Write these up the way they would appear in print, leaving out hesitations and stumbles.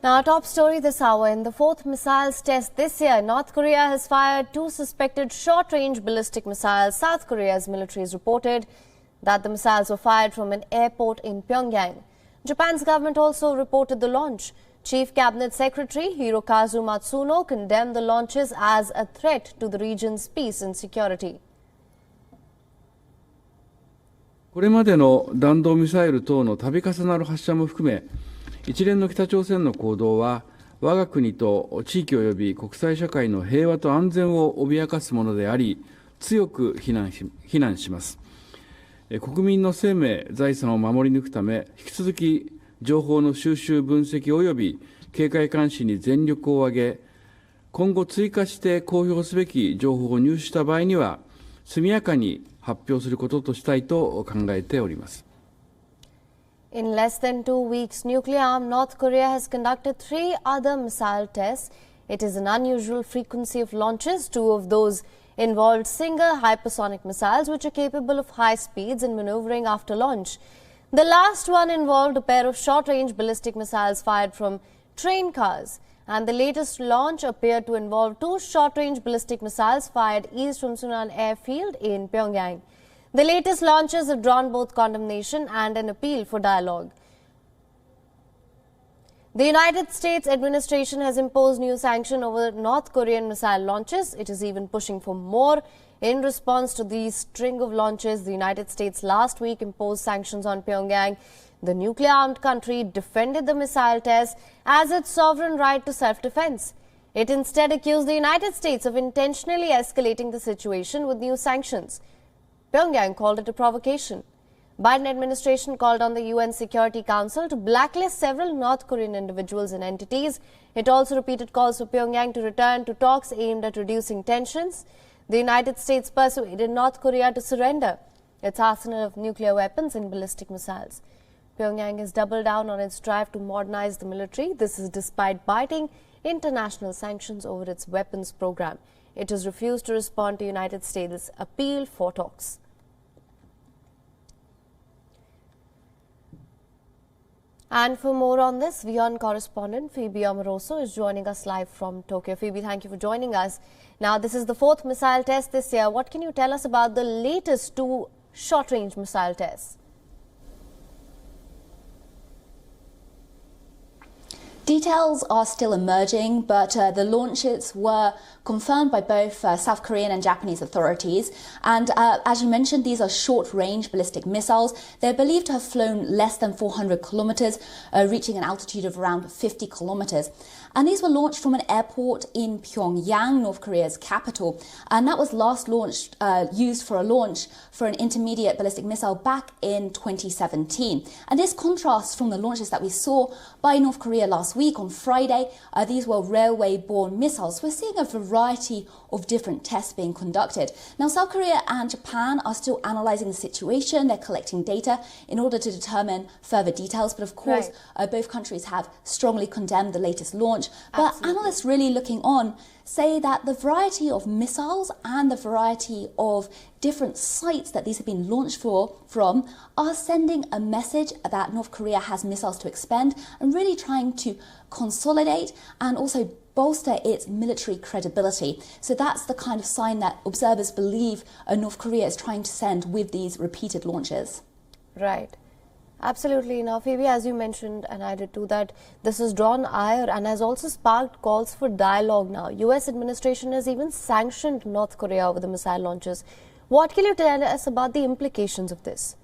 Now, our top story this hour. In the fourth missiles test this year, North Korea has fired two suspected short-range ballistic missiles. South Korea's military has reported that the missiles were fired from an airport in Pyongyang. Japan's government also reported the launch. Chief Cabinet Secretary Hirokazu Matsuno condemned the launches as a threat to the region's peace and security. これまでの弾道ミサイル等の度重なる発射も含め、一連の北朝鮮の行動は、我が国と地域及び国際社会の平和と安全を脅かすものであり、強く非難します。国民の生命、財産を守り抜くため、引き続き情報の収集、分析及び警戒監視に全力を挙げ、今後追加して公表すべき情報を入手した場合には、速やかに発表することとしたいと考えております。In less than 2 weeks, nuclear-armed North Korea has conducted 3 other missile tests. It is an unusual frequency of launches. 2 of those involved single hypersonic missiles, which are capable of high speeds and maneuvering after launch. The last one involved a pair of short-range ballistic missiles fired from train cars. And the latest launch appeared to involve 2 short-range ballistic missiles fired east from Sunan airfield in Pyongyang. The latest launches have drawn both condemnation and an appeal for dialogue. The United States administration has imposed new sanctions over North Korean missile launches. It is even pushing for more. In response to these string of launches, the United States last week imposed sanctions on Pyongyang. The nuclear-armed country defended the missile test as its sovereign right to self-defense. It instead accused the United States of intentionally escalating the situation with new sanctions. Pyongyang called it a provocation. Biden administration called on the UN Security Council to blacklist several North Korean individuals and entities. It also repeated calls for Pyongyang to return to talks aimed at reducing tensions. The United States persuaded North Korea to surrender its arsenal of nuclear weapons and ballistic missiles. Pyongyang has doubled down on its drive to modernize the military. This is despite biting international sanctions over its weapons program. It has refused to respond to United States' appeal for talks. And for more on this, WION correspondent Phoebe Amoroso is joining us live from Tokyo. Phoebe, thank you for joining us. Now, this is the 4th missile test this year. What can you tell us about the latest 2 short-range missile tests? Details are still emerging, but the launches were confirmed by both South Korean and Japanese authorities. And as you mentioned, these are short-range ballistic missiles. They're believed to have flown less than 400 kilometers, reaching an altitude of around 50 kilometers. And these were launched from an airport in Pyongyang, North Korea's capital. And that was last used for a launch for an intermediate ballistic missile back in 2017. And this contrasts from the launches that we saw by North Korea last week on Friday. These were railway-borne missiles. We're seeing a variety of different tests being conducted. Now, South Korea and Japan are still analysing the situation. They're collecting data in order to determine further details. But of course, both countries have strongly condemned the latest launch. But analysts really looking on say that the variety of missiles and the variety of different sites that these have been launched from are sending a message that North Korea has missiles to expend and really trying to consolidate and also bolster its military credibility. So that's the kind of sign that observers believe North Korea is trying to send with these repeated launches. Right. Absolutely. Now, Phoebe, as you mentioned, and I did too, that this has drawn ire and has also sparked calls for dialogue now. US administration has even sanctioned North Korea over the missile launches. What can you tell us about the implications of this?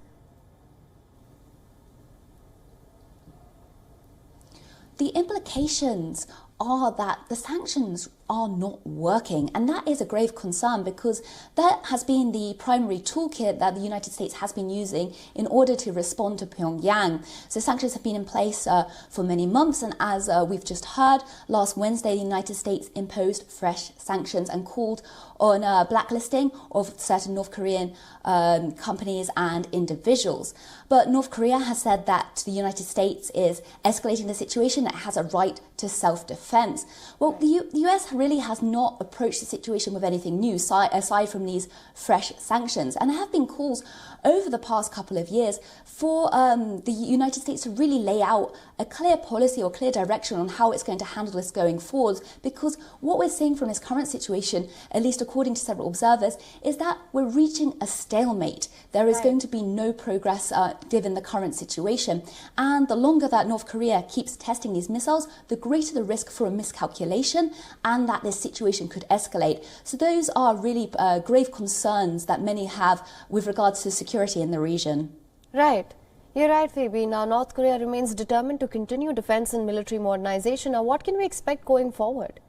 The implications are that the sanctions are not working, and that is a grave concern because that has been the primary toolkit that the United States has been using in order to respond to Pyongyang. So sanctions have been in place for many months, and as we've just heard, last Wednesday the United States imposed fresh sanctions and called on blacklisting of certain North Korean companies and individuals. But North Korea has said that the United States is escalating the situation, that it has a right to self-defense. defense. Well, the US really has not approached the situation with anything new, aside from these fresh sanctions. And there have been calls over the past couple of years for the United States to really lay out a clear policy or clear direction on how it's going to handle this going forward, because what we're seeing from this current situation, at least according to several observers, is that we're reaching a stalemate. There is going to be no progress given the current situation. And the longer that North Korea keeps testing these missiles, the greater the risk for a miscalculation and that this situation could escalate. So those are really grave concerns that many have with regards to security in the region. Right. You're right, Phoebe. Now, North Korea remains determined to continue defense and military modernization. Now, what can we expect going forward?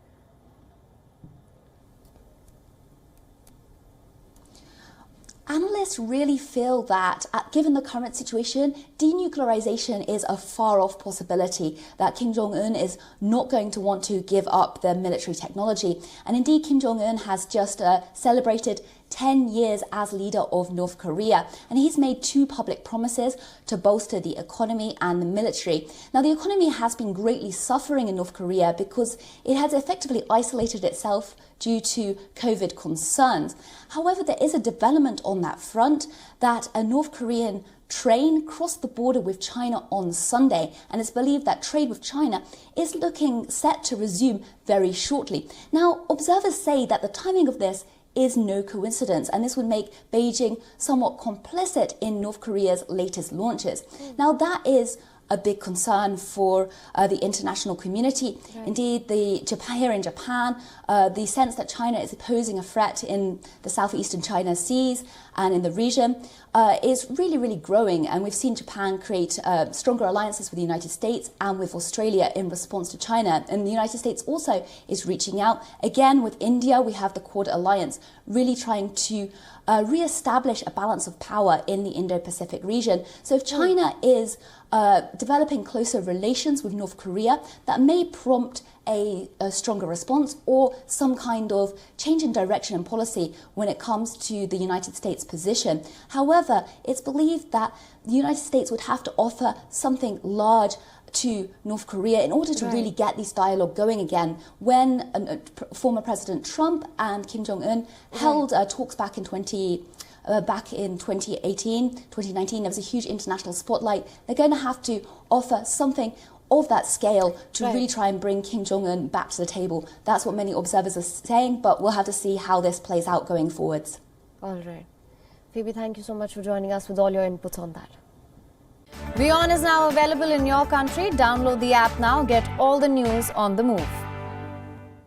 Analysts really feel that, given the current situation, denuclearization is a far-off possibility, that Kim Jong-un is not going to want to give up their military technology. And indeed, Kim Jong-un has just celebrated 10 years as leader of North Korea, and he's made 2 public promises to bolster the economy and the military. Now, the economy has been greatly suffering in North Korea because it has effectively isolated itself due to COVID concerns. However, there is a development on that front that a North Korean train crossed the border with China on Sunday, and it's believed that trade with China is looking set to resume very shortly. Now, observers say that the timing of this is no coincidence, and this would make Beijing somewhat complicit in North Korea's latest launches. Now, that is a big concern for the international community. Right. Indeed, here in Japan, the sense that China is posing a threat in the southeastern China Seas and in the region is really, really growing. And we've seen Japan create stronger alliances with the United States and with Australia in response to China. And the United States also is reaching out. Again, with India, we have the Quad Alliance really trying to re-establish a balance of power in the Indo-Pacific region. So if China is developing closer relations with North Korea, that may prompt a stronger response or some kind of change in direction and policy when it comes to the United States position. However, it's believed that the United States would have to offer something large to North Korea in order to really get this dialogue going again. When former President Trump and Kim Jong-un held talks back in 2018, 2019, there was a huge international spotlight. They're going to have to offer something of that scale to really try and bring Kim Jong-un back to the table. That's what many observers are saying, but we'll have to see how this plays out going forwards. All right. Phoebe, thank you so much for joining us with all your inputs on that. WION is now available in your country. Download the app now. Get all the news on the move.